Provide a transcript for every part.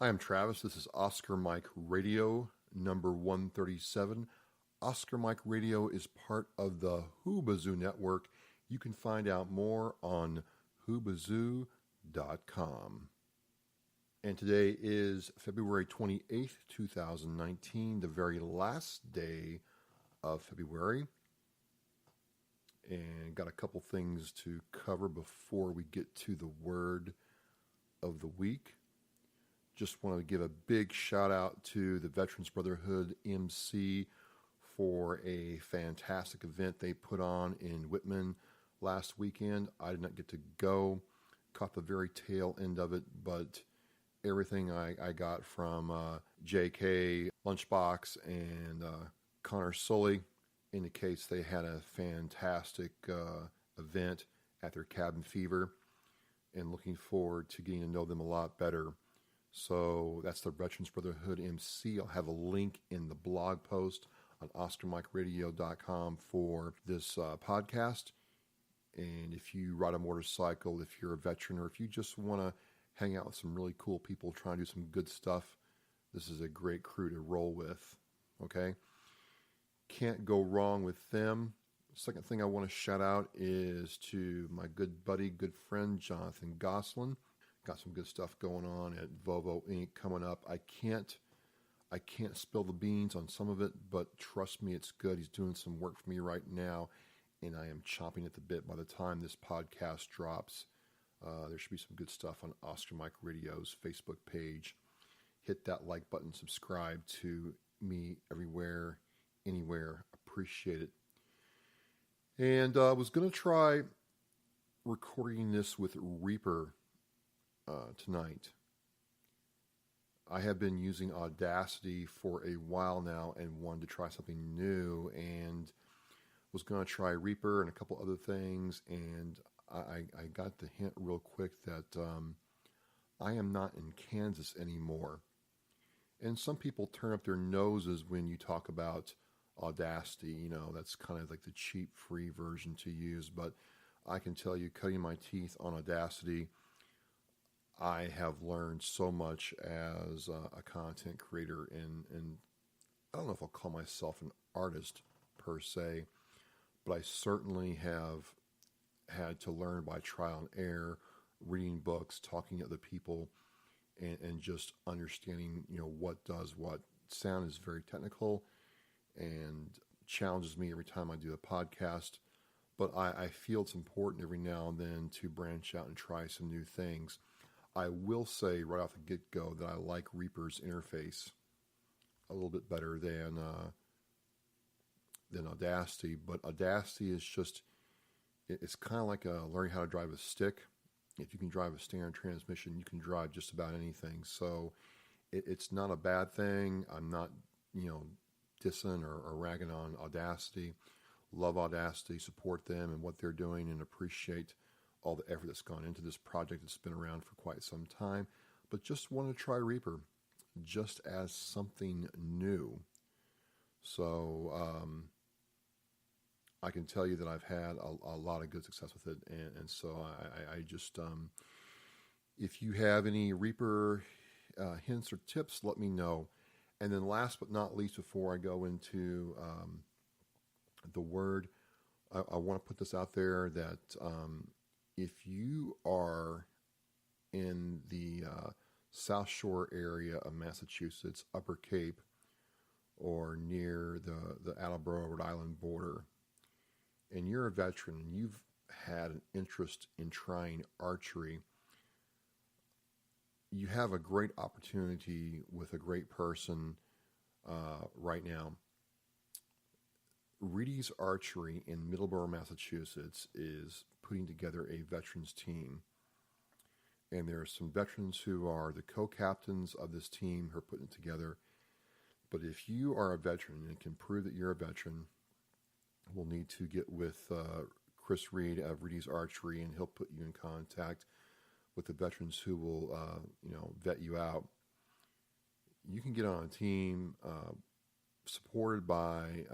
Hi, I'm Travis. This is Oscar Mike Radio, number 137. Oscar Mike Radio is part of the Hoobazoo Network. You can find out more on hoobazoo.com. And today is February 28th, 2019, the very last day of February. And got a couple things to cover before we get to the word of the week. Just want to give a big shout out to the Veterans Brotherhood MC for a fantastic event they put on in Whitman last weekend. I did not get to go, caught the very tail end of it, but everything I got from JK, Lunchbox, and Connor Sully indicates they had a fantastic event at their Cabin Fever, and looking forward to getting to know them a lot better. So that's the Veterans Brotherhood MC. I'll have a link in the blog post on OscarMikeRadio.com for this podcast. And if you ride a motorcycle, if you're a veteran, or if you just want to hang out with some really cool people trying to do some good stuff, this is a great crew to roll with. Okay? Can't go wrong with them. Second thing I want to shout out is to my good buddy, good friend, Jonathan Goslin. Got some good stuff going on at Vovo Inc. coming up. I can't spill the beans on some of it, but trust me, it's good. He's doing some work for me right now, and I am chomping at the bit. By the time this podcast drops, there should be some good stuff on Oscar Mike Radio's Facebook page. Hit that like button, subscribe to me everywhere, anywhere. Appreciate it. And I was going to try recording this with Reaper tonight. I have been using Audacity for a while now and wanted to try something new, and was going to try Reaper and a couple other things, and I got the hint real quick that I am not in Kansas anymore. And some people turn up their noses when you talk about Audacity. You know, that's kind of like the cheap free version to use, but I can tell you, cutting my teeth on Audacity, I have learned so much as a content creator, and I don't know if I'll call myself an artist per se, but I certainly have had to learn by trial and error, reading books, talking to other people, and just understanding, what does what. Sound is very technical and challenges me every time I do a podcast, but I feel it's important every now and then to branch out and try some new things. I will say right off the get-go that I like Reaper's interface a little bit better than Audacity, but Audacity is just, it's kind of like learning how to drive a stick. If you can drive a standard transmission, you can drive just about anything. So it's not a bad thing. I'm not, dissing or ragging on Audacity. Love Audacity, support them and what they're doing, and appreciate all the effort that's gone into this project that's been around for quite some time, but just want to try Reaper just as something new. So I can tell you that I've had a lot of good success with it, and so I just, if you have any Reaper hints or tips, let me know. And then last but not least, before I go into the word, I want to put this out there that if you are in the South Shore area of Massachusetts, Upper Cape, or near the Attleboro, Rhode Island border, and you're a veteran and you've had an interest in trying archery, you have a great opportunity with a great person right now. Reedy's Archery in Middleborough, Massachusetts is putting together a veterans team. And there are some veterans who are the co-captains of this team who are putting it together. But if you are a veteran and can prove that you're a veteran, we'll need to get with Chris Reed of Reedy's Archery, and he'll put you in contact with the veterans who will, vet you out. You can get on a team supported by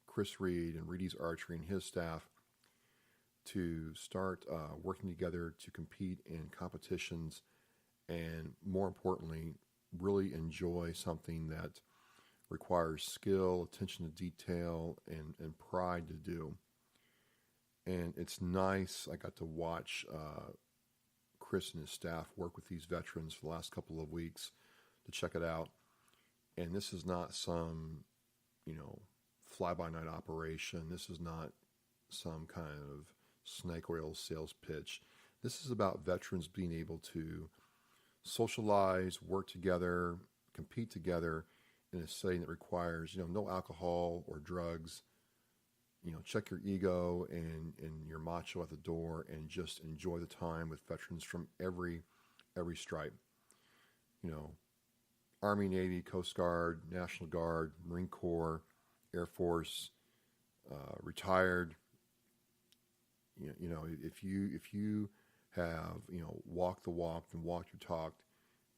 Chris Reed and Reedy's Archery and his staff to start working together to compete in competitions, and more importantly, really enjoy something that requires skill, attention to detail, and pride to do. And it's nice. I got to watch Chris and his staff work with these veterans for the last couple of weeks to check it out. And this is not some, fly-by-night operation. This is not some kind of snake oil sales pitch. This is about veterans being able to socialize, work together, compete together in a setting that requires, no alcohol or drugs. Check your ego and your macho at the door and just enjoy the time with veterans from every stripe. Army, Navy, Coast Guard, National Guard, Marine Corps, Air Force, retired. If you have walked the walk and walked your talk,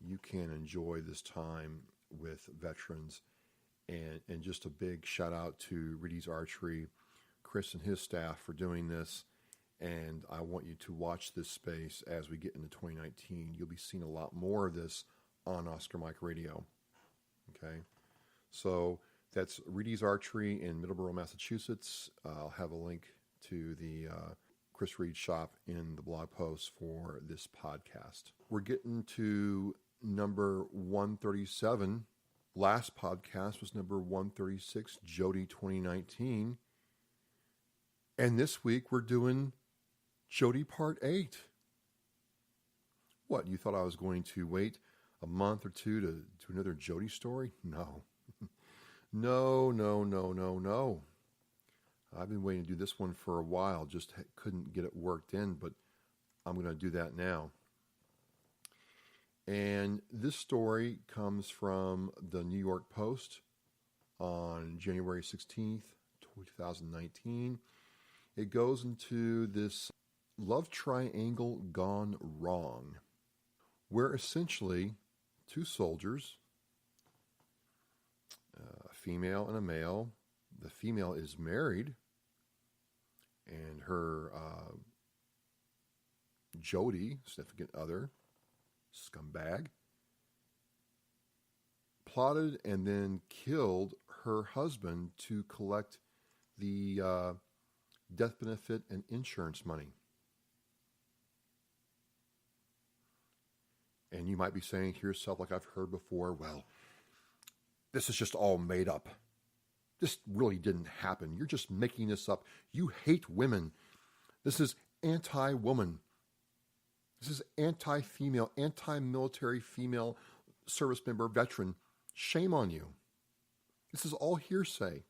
you can enjoy this time with veterans. And just a big shout out to Reedy's Archery, Chris and his staff for doing this. And I want you to watch this space as we get into 2019. You'll be seeing a lot more of this on Oscar Mike Radio. Okay, so that's Reedy's Archery in Middleborough, Massachusetts. I'll have a link to the Chris Reed shop in the blog post for this podcast. We're getting to number 137. Last podcast was number 136, Jody 2019. And this week we're doing Jody Part 8. What, you thought I was going to wait a month or two to do another Jody story? No. No. I've been waiting to do this one for a while, just couldn't get it worked in, but I'm going to do that now. And this story comes from the New York Post on January 16th, 2019. It goes into this love triangle gone wrong, where essentially two soldiers, a female and a male. The female is married, and her Jody, significant other, scumbag, plotted and then killed her husband to collect the death benefit and insurance money. And you might be saying to yourself, like I've heard before, well, this is just all made up. This really didn't happen. You're just making this up. You hate women. This is anti-woman. This is anti-female, anti-military female service member veteran. Shame on you. This is all hearsay.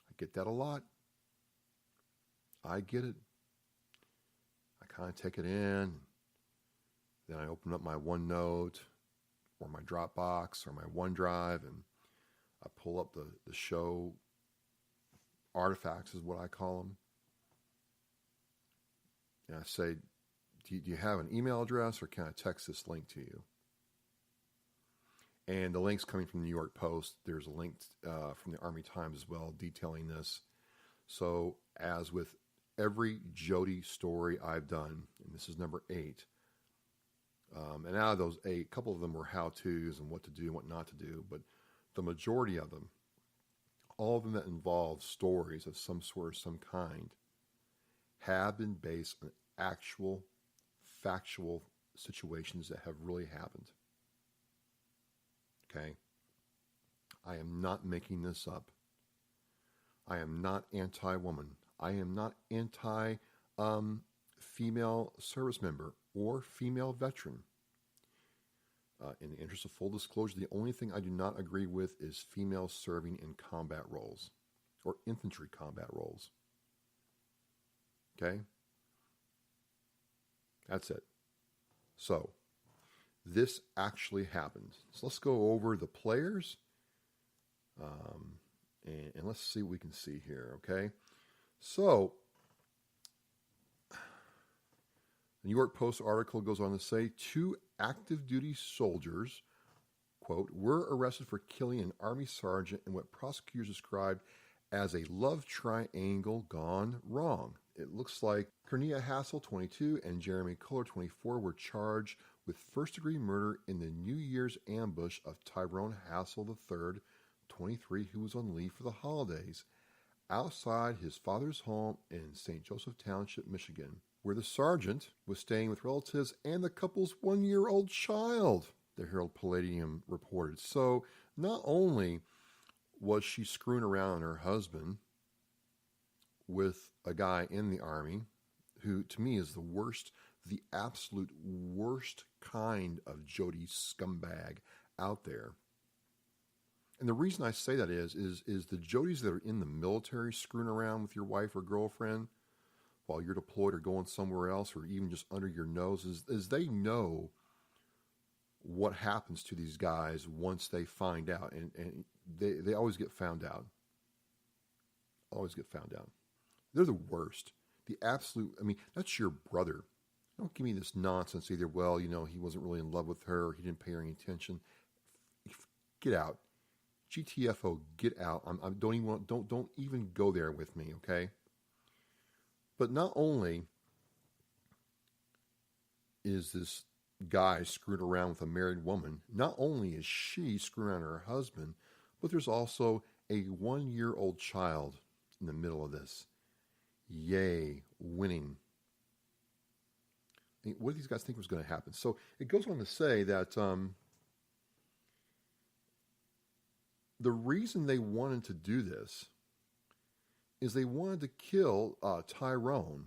I get that a lot. I get it. I kind of take it in. Then I open up my OneNote or my Dropbox or my OneDrive and I pull up the show artifacts is what I call them. And I say, do you have an email address or can I text this link to you? And the link's coming from the New York Post. There's a link from the Army Times as well detailing this. So as with every Jody story I've done, and this is number 8, and out of those 8, a couple of them were how-tos and what to do and what not to do, but the majority of them, all of them that involve stories of some sort or some kind, have been based on actual, factual situations that have really happened. Okay? I am not making this up. I am not anti-woman. I am not anti-female service member or female veteran. In the interest of full disclosure, the only thing I do not agree with is females serving in combat roles or infantry combat roles. Okay? That's it. So, this actually happened. So let's go over the players and let's see what we can see here, okay? So, the New York Post article goes on to say 2 active duty soldiers, quote, were arrested for killing an Army sergeant in what prosecutors described as a love triangle gone wrong. It looks like Kemia Hassel, 22, and Jeremy Kohler, 24, were charged with first-degree murder in the New Year's ambush of Tyrone Hassel III, 23, who was on leave for the holidays, outside his father's home in St. Joseph Township, Michigan, where the sergeant was staying with relatives and the couple's 1-year-old child, the Herald Palladium reported. So not only was she screwing around her husband with a guy in the Army, who to me is the worst, the absolute worst kind of Jody scumbag out there. And the reason I say that is the Jodys that are in the military screwing around with your wife or girlfriend while you're deployed or going somewhere else, or even just under your nose, is they know what happens to these guys once they find out. And they always get found out. Always get found out. They're the worst. The absolute, I mean, that's your brother. Don't give me this nonsense either. Well, he wasn't really in love with her. Or he didn't pay her any attention. Get out. GTFO, get out. Don't even go there with me, okay? But not only is this guy screwed around with a married woman, not only is she screwing around her husband, but there's also a 1-year-old child in the middle of this. Yay, winning. I mean, what do these guys think was going to happen? So it goes on to say that the reason they wanted to do this is they wanted to kill Tyrone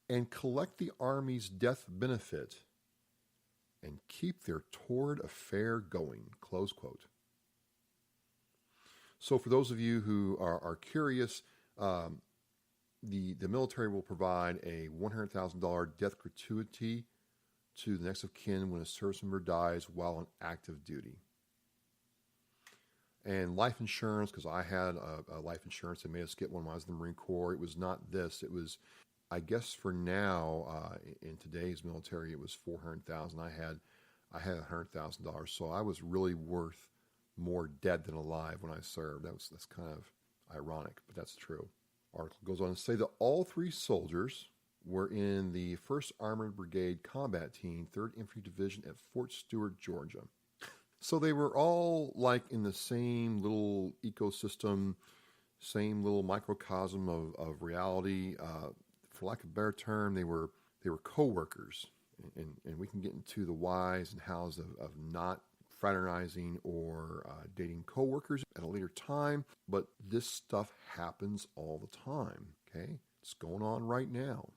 and collect the Army's death benefit and keep their torrid affair going, close quote. So for those of you who are curious, the military will provide a $100,000 death gratuity to the next of kin when a service member dies while on active duty. And life insurance, because I had a life insurance, they made us get one when I was in the Marine Corps. It was not this. It was, I guess for now, in today's military, it was $400,000. I had $100,000. So I was really worth more dead than alive when I served. That's kind of ironic, but that's true. Article goes on to say that all 3 soldiers were in the 1st Armored Brigade Combat Team, 3rd Infantry Division at Fort Stewart, Georgia. So they were all like in the same little ecosystem, same little microcosm of reality. For lack of a better term, they were co-workers. And we can get into the whys and hows of not fraternizing or dating co-workers at a later time. But this stuff happens all the time, okay? It's going on right now.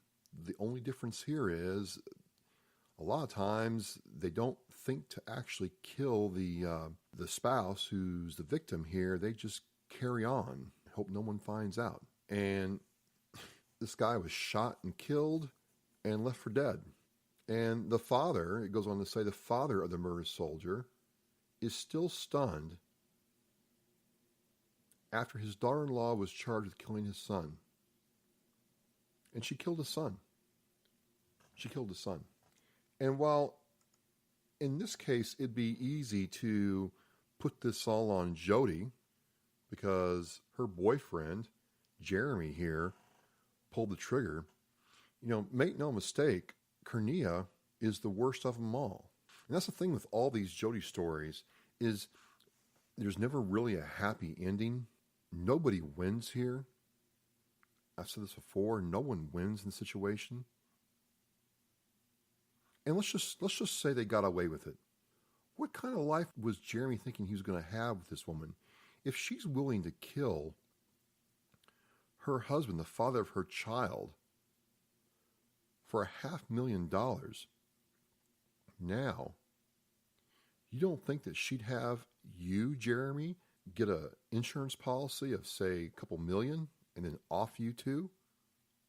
The only difference here is a lot of times they don't think to actually kill the spouse who's the victim here. They just carry on, hope no one finds out. And this guy was shot and killed and left for dead. And the father, it goes on to say, the father of the murdered soldier is still stunned after his daughter-in-law was charged with killing his son. And she killed his son. And while in this case it'd be easy to put this all on Jody because her boyfriend, Jeremy here, pulled the trigger, make no mistake, Kemia is the worst of them all. And that's the thing with all these Jody stories is there's never really a happy ending. Nobody wins here. I've said this before. No one wins in the situation. And let's just say they got away with it. What kind of life was Jeremy thinking he was going to have with this woman? If she's willing to kill her husband, the father of her child, for $500,000, now, you don't think that she'd have you, Jeremy, get an insurance policy of, say, a couple million and then off you two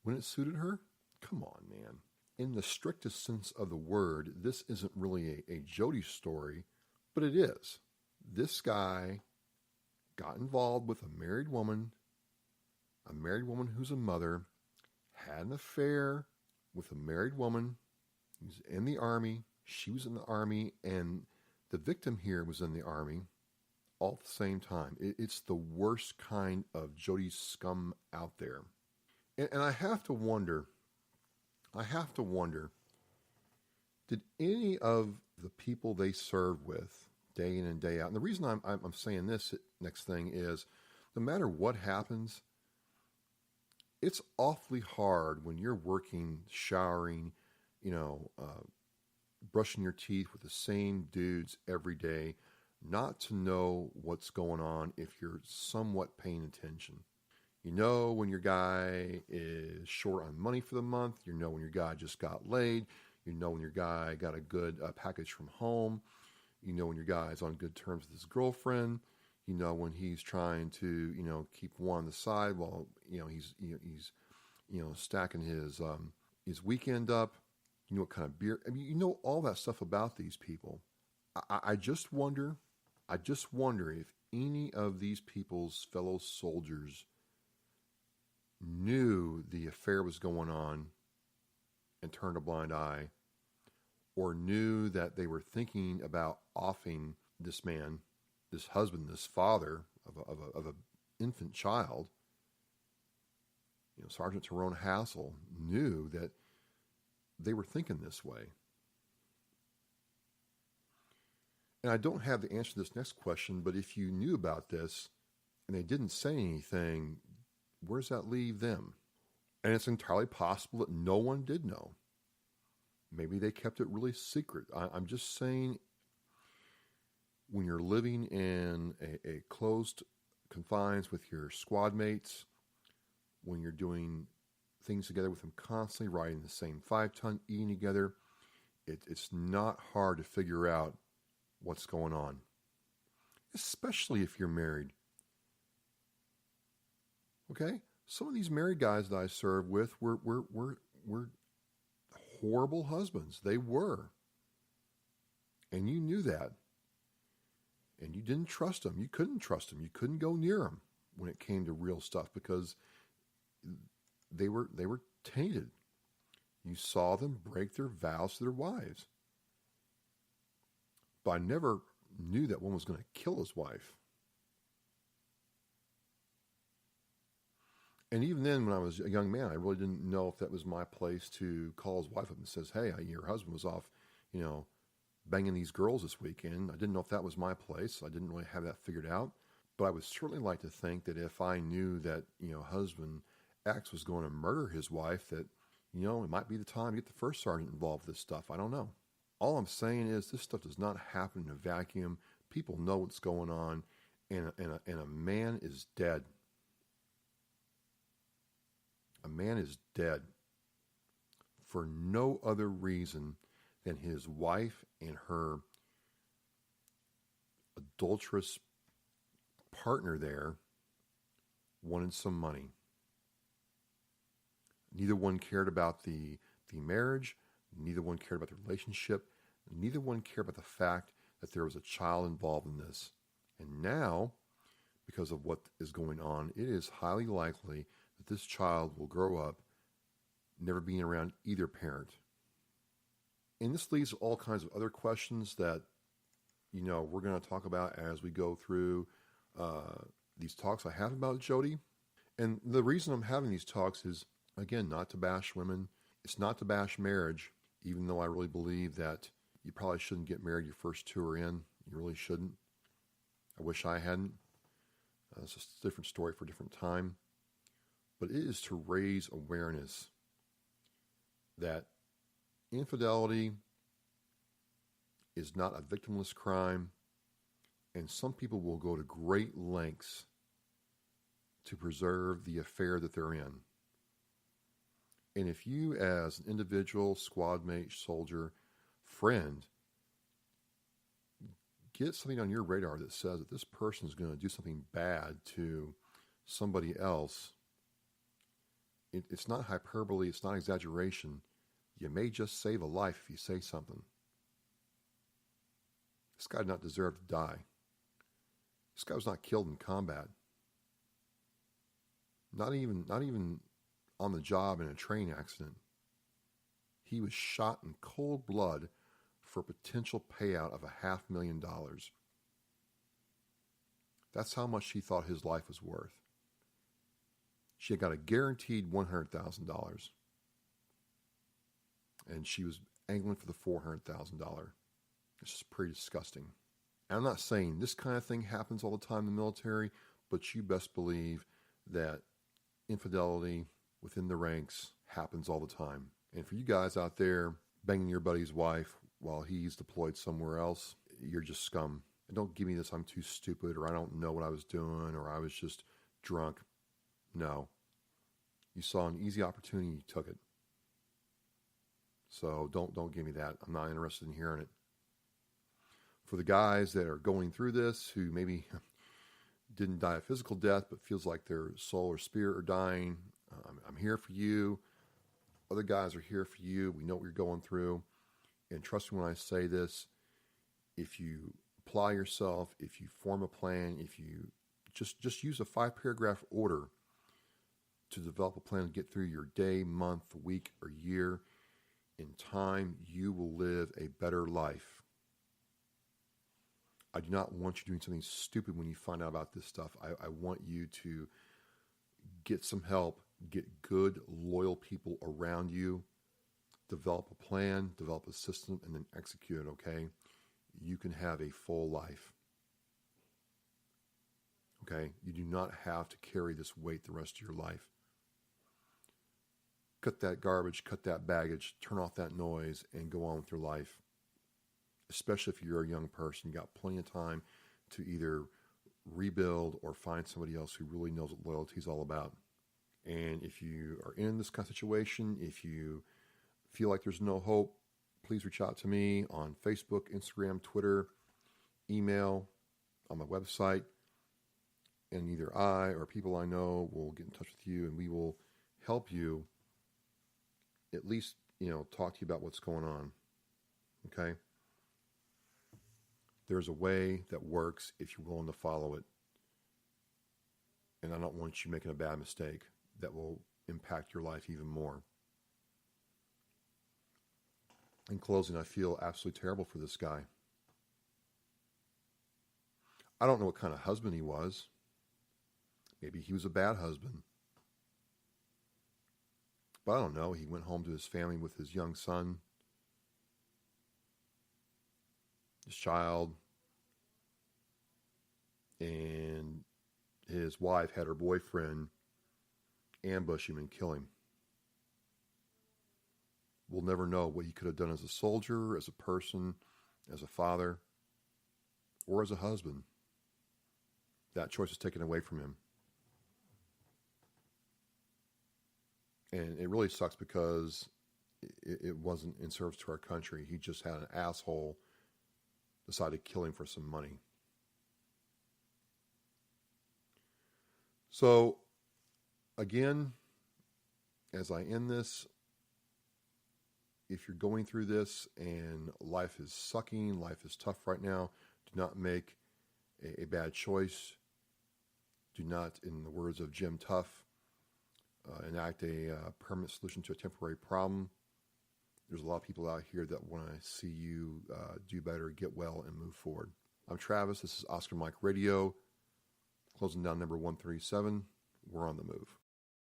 when it suited her? Come on, man. In the strictest sense of the word, this isn't really a Jody story, but it is. This guy got involved with a married woman who's a mother, had an affair with a married woman who's in the Army. She was in the Army, and the victim here was in the Army all at the same time. It's the worst kind of Jody scum out there. And I have to wonder, Did any of the people they serve with day in and day out, and the reason I'm saying this next thing is, no matter what happens, it's awfully hard when you're working, showering, brushing your teeth with the same dudes every day, not to know what's going on if you're somewhat paying attention. You know when your guy is short on money for the month. You know when your guy just got laid. You know when your guy got a good package from home. You know when your guy is on good terms with his girlfriend. You know when he's trying to keep one on the side while he's stacking his weekend up. You know what kind of beer. I mean, you know all that stuff about these people. I just wonder if any of these people's fellow soldiers knew the affair was going on and turned a blind eye, or knew that they were thinking about offing this man, this husband, this father of an infant child. Sergeant Tyrone Hassel knew that they were thinking this way. And I don't have the answer to this next question, but if you knew about this and they didn't say anything, where does that leave them? And it's entirely possible that no one did know. Maybe they kept it really secret. I'm just saying, when you're living in a closed confines with your squad mates, when you're doing things together with them constantly, riding the same 5-ton, eating together, it's not hard to figure out what's going on, especially if you're married. Okay? Some of these married guys that I served with were horrible husbands. They were. And you knew that. And you didn't trust them. You couldn't trust them. You couldn't go near them when it came to real stuff, because they were tainted. You saw them break their vows to their wives. But I never knew that one was going to kill his wife. And even then, when I was a young man, I really didn't know if that was my place to call his wife up and says, "Hey, your husband was off, banging these girls this weekend." I didn't know if that was my place. I didn't really have that figured out. But I would certainly like to think that if I knew that, husband X was going to murder his wife, that, it might be the time to get the first sergeant involved with this stuff. I don't know. All I'm saying is this stuff does not happen in a vacuum. People know what's going on, and a man is dead. A man is dead for no other reason than his wife and her adulterous partner there wanted some money. Neither one cared about the marriage. Neither one cared about the relationship. Neither one cared about the fact that there was a child involved in this. And now, because of what is going on, it is highly likely that this child will grow up never being around either parent. And this leads to all kinds of other questions that, we're going to talk about as we go through these talks I have about Jody. And the reason I'm having these talks is, again, not to bash women. It's not to bash marriage, even though I really believe that you probably shouldn't get married your first two are in. You really shouldn't. I wish I hadn't. It's just a different story for a different time. But it is to raise awareness that infidelity is not a victimless crime, and some people will go to great lengths to preserve the affair that they're in. And if you, as an individual, squad mate, soldier, friend, get something on your radar that says that this person is going to do something bad to somebody else, it's not hyperbole, it's not exaggeration. You may just save a life if you say something. This guy did not deserve to die. This guy was not killed in combat. Not even on the job in a train accident. He was shot in cold blood for a potential payout of $500,000. That's how much she thought his life was worth. She had got a guaranteed $100,000. And she was angling for the $400,000. It's just pretty disgusting. And I'm not saying this kind of thing happens all the time in the military, but you best believe that infidelity within the ranks happens all the time. And for you guys out there banging your buddy's wife while he's deployed somewhere else, you're just scum. And don't give me this, I'm too stupid, or I don't know what I was doing, or I was just drunk. No. You saw an easy opportunity, you took it. So don't give me that. I'm not interested in hearing it. For the guys that are going through this, who maybe didn't die a physical death, but feels like their soul or spirit are dying, I'm here for you. Other guys are here for you. We know what you're going through. And trust me when I say this, if you apply yourself, if you form a plan, if you just use a 5-paragraph order to develop a plan to get through your day, month, week, or year, in time, you will live a better life. I do not want you doing something stupid when you find out about this stuff. I want you to get some help, get good, loyal people around you, develop a plan, develop a system, and then execute it, okay? You can have a full life. Okay? You do not have to carry this weight the rest of your life. Cut that garbage, cut that baggage, turn off that noise, and go on with your life. Especially if you're a young person, you got plenty of time to either rebuild or find somebody else who really knows what loyalty is all about. And if you are in this kind of situation, if you feel like there's no hope, please reach out to me on Facebook, Instagram, Twitter, email, on my website. And either I or people I know will get in touch with you, and we will help you at least, talk to you about what's going on. Okay? There's a way that works if you're willing to follow it. And I don't want you making a bad mistake that will impact your life even more. In closing, I feel absolutely terrible for this guy. I don't know what kind of husband he was. Maybe he was a bad husband. But I don't know. He went home to his family with his young son, his child, and his wife had her boyfriend ambush him and kill him. We'll never know what he could have done as a soldier, as a person, as a father, or as a husband. That choice was taken away from him. And it really sucks because it wasn't in service to our country. He just had an asshole decide to kill him for some money. So, again, as I end this, if you're going through this and life is sucking, life is tough right now, do not make a bad choice. Do not, in the words of Jim Tuff, enact a permanent solution to a temporary problem. There's a lot of people out here that want to see you do better, get well, and move forward. I'm Travis. This is Oscar Mike Radio. Closing down number 137. We're on the move.